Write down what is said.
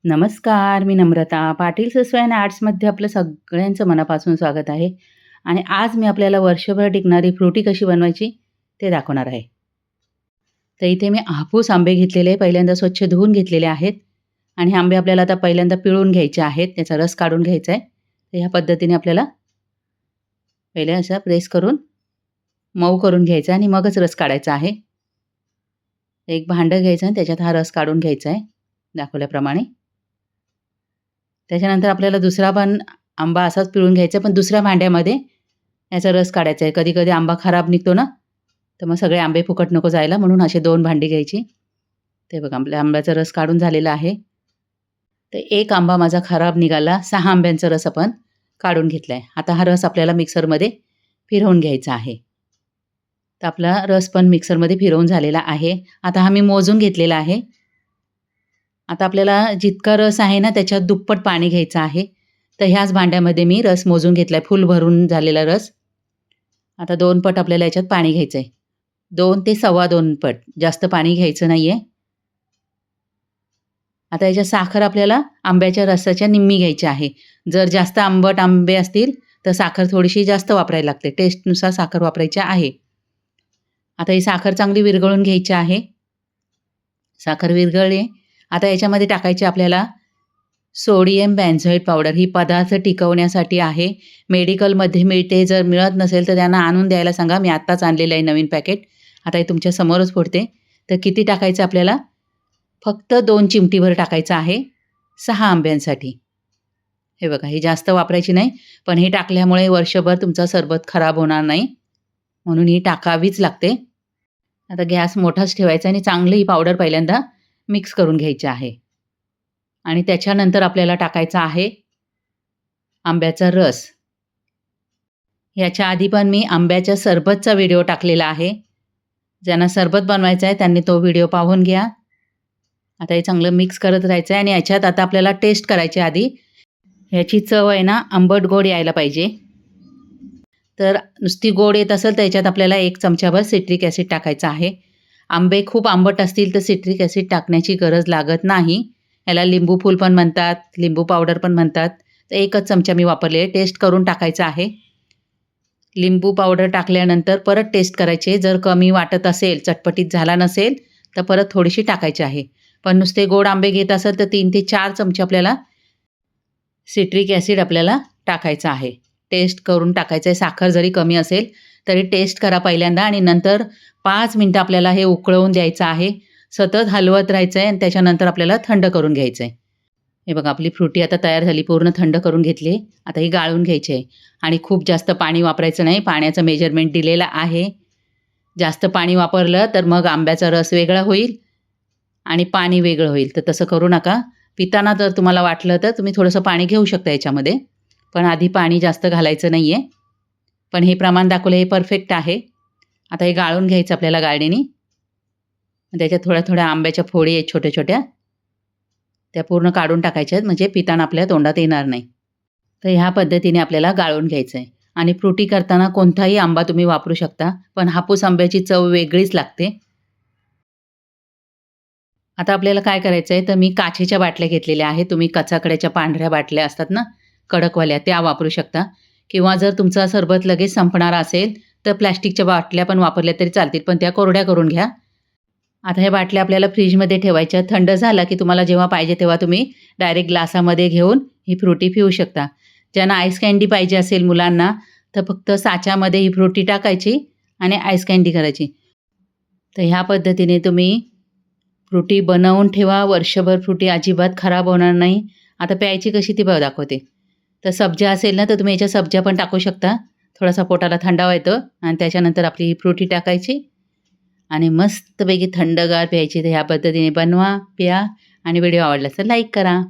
नमस्कार, मी नम्रता. पाटील ससवे आणि आर्ट्समध्ये आपलं सगळ्यांचं मनापासून स्वागत आहे. आणि आज मी आपल्याला वर्षभर टिकणारी फ्रुटी कशी बनवायची ते दाखवणार आहे. तर इथे मी हापूस आंबे घेतलेले पहिल्यांदा स्वच्छ धुवून घेतलेले आहेत. आणि हे आंबे आपल्याला आता पहिल्यांदा पिळून घ्यायचे आहेत, त्याचा रस काढून घ्यायचा आहे. तर ह्या पद्धतीने आपल्याला पहिले असं प्रेस करून मऊ करून घ्यायचं आणि मगच रस काढायचा आहे. एक भांडं घ्यायचं आणि त्याच्यात हा रस काढून घ्यायचा आहे दाखवल्याप्रमाणे. त्याच्यानंतर आपल्याला दुसरा पण आंबा असाच पिळून घ्यायचा, पण दुसऱ्या भांड्यामध्ये याचा रस काढायचा आहे. कधी-कधी आंबा खराब निघतो ना, तर मग सगळे आंबे फुकट नको जायला म्हणून असे 2 भांडी घ्यायची. ते बघा आपल्या आंब्याचा रस काढून झालेला आहे. तर एक आंबा माझा खराब निघाला. 6 आंब्यांचा रस आपण काढून घेतला आहे. आता हा रस आपल्याला मिक्सरमध्ये फिरवून घ्यायचा आहे. तर आपला रस पण मिक्सरमध्ये फिरवून झालेला आहे. आता हा मी मोजून घेतलेला आहे. आता आपल्याला जितका रस आहे ना, त्याच्यात दुप्पट पाणी घ्यायचं आहे. तर ह्याच भांड्यामध्ये मी रस मोजून घेतला आहे, फुल भरून झालेला रस. आता 2 पट आपल्याला याच्यात पाणी घ्यायचं आहे. 2 ते सव्वा 2 पट, जास्त पाणी घ्यायचं नाही आहे. आता याच्यात साखर आपल्याला आंब्याच्या रसाच्या निम्मी घ्यायची आहे. जर जास्त आंबट आंबे असतील, तर साखर थोडीशी जास्त वापरायला लागते. टेस्टनुसार साखर वापरायची आहे. आता ही साखर चांगली विरघळून घ्यायची आहे. साखर विरघळली. आता याच्यामध्ये टाकायची आपल्याला सोडियम बेन्झोएट पावडर. ही पदार्थ टिकवण्यासाठी आहे. मेडिकलमध्ये मिळते. जर मिळत नसेल तर त्यांना आणून द्यायला सांगा. मी आत्ताच आणलेलं आहे नवीन पॅकेट. आता हे तुमच्या समोरच फोडते. तर किती टाकायचं आपल्याला? फक्त 2 चिमटीभर टाकायचं आहे 6 आंब्यांसाठी. हे बघा, ही जास्त वापरायची नाही, पण हे टाकल्यामुळे वर्षभर तुमचा सरबत खराब होणार नाही, म्हणून ही टाकावीच लागते. आता गॅस मोठाच ठेवायचा आणि चांगली ही पावडर पहिल्यांदा मिक्स करून घ्यायची आहे. आणि त्याच्यानंतर आपल्याला टाकायचा आहे आंब्याचा रस. याच्या आधी पण मी आंब्याच्या सरबतचा व्हिडिओ टाकलेला आहे. ज्यांना सरबत बनवायचं आहे त्यांनी तो व्हिडिओ पाहून घ्या. आता हे चांगलं मिक्स करत राहायचं आहे आणि याच्यात आता आपल्याला टेस्ट करायची आधी. ह्याची चव आहे ना, आंबट गोड यायला पाहिजे. तर नुसती गोड येत असेल तर याच्यात आपल्याला 1 चमचाभर सिट्रिक ॲसिड टाकायचं आहे. आंबे खूप आंबट असतील तर सिट्रिक ॲसिड टाकण्याची गरज लागत नाही. याला लिंबू फूल पण म्हणतात, लिंबू पावडर पण म्हणतात. तर 1च चमचा मी वापरले आहे. टेस्ट करून टाकायचं आहे. लिंबू पावडर टाकल्यानंतर परत टेस्ट करायचे. जर कमी वाटत असेल, चटपटीत झाला नसेल, तर परत थोडीशी टाकायची आहे. पण नुसते गोड आंबे घेत असेल तर 3 ते 4 चमचे आपल्याला सिट्रिक ॲसिड आपल्याला टाकायचं आहे. टेस्ट करून टाकायचं आहे. साखर जरी कमी असेल तरी टेस्ट करा पहिल्यांदा आणि नंतर 5 मिनिटं आपल्याला हे उकळवून द्यायचं आहे. सतत हलवत राहायचं आहे आणि त्याच्यानंतर आपल्याला थंड करून घ्यायचं आहे. हे बघा, आपली फ्रुटी आता तयार झाली. पूर्ण थंड करून घेतली. आता ही गाळून घ्यायची आहे आणि खूप जास्त पाणी वापरायचं नाही. पाण्याचं मेजरमेंट दिलेलं आहे. जास्त पाणी वापरलं तर मग आंब्याचा रस वेगळा होईल आणि पाणी वेगळं होईल. तर तसं करू नका. पिताना जर तुम्हाला वाटलं तर तुम्ही थोडंसं पाणी घेऊ शकता याच्यामध्ये. पण आधी पाणी जास्त घालायचं नाही आहे. पण हे प्रमाण दाखवलं हे परफेक्ट आहे. आता हे गाळून घ्यायचं आपल्याला गाळणीने. त्याच्यात थोड्या-थोड्या आंब्याच्या फोडी आहेत छोट्या-छोट्या. त्या पूर्ण काढून टाकायच्या आहेत म्हणजे पिताना आपल्या तोंडात येणार नाही. तर ह्या पद्धतीने आपल्याला गाळून घ्यायचं आहे. आणि फ्रुटी करताना कोणताही आंबा तुम्ही वापरू शकता. पण हापूस आंब्याची चव वेगळीच लागते. आता आपल्याला काय करायचं आहे, तर मी काचेच्या बाटल्या घेतलेल्या आहेत. तुम्ही कचाकड्याच्या पांढऱ्या बाटल्या असतात ना, कडकवाल्या, त्या वापरू शकता. किंवा जर तुमचा सरबत लगेच संपणारा असेल, तर प्लास्टिकच्या बाटल्या पण वापरल्या तरी चालतील, पण त्या कोरड्या करून घ्या. आता ह्या बाटल्या आपल्याला फ्रीजमध्ये ठेवायच्या. थंड झाला की तुम्हाला जेव्हा पाहिजे तेव्हा तुम्ही डायरेक्ट ग्लासामध्ये घेऊन ही फ्रुटी पिऊ शकता. ज्यांना आईस कँडी पाहिजे असेल मुलांना, तर फक्त साच्यामध्ये ही फ्रुटी टाकायची आणि आईस कँडी करायची. तर ह्या पद्धतीने तुम्ही फ्रुटी बनवून ठेवा. वर्षभर फ्रुटी अजिबात खराब होणार नाही. आता प्यायची कशी ती दाखवते. तर सब्जा असेल ना, तर तुम्ही याच्यात सब्जा पण टाकू शकता. थोडासा पोटाला थंडावा येतो आणि त्याच्यानंतर आपली ही फ्रुटी टाकायची आणि मस्तपैकी थंडगार प्यायची. तर ह्या पद्धतीने बनवा, प्या आणि व्हिडिओ आवडला तर लाईक करा.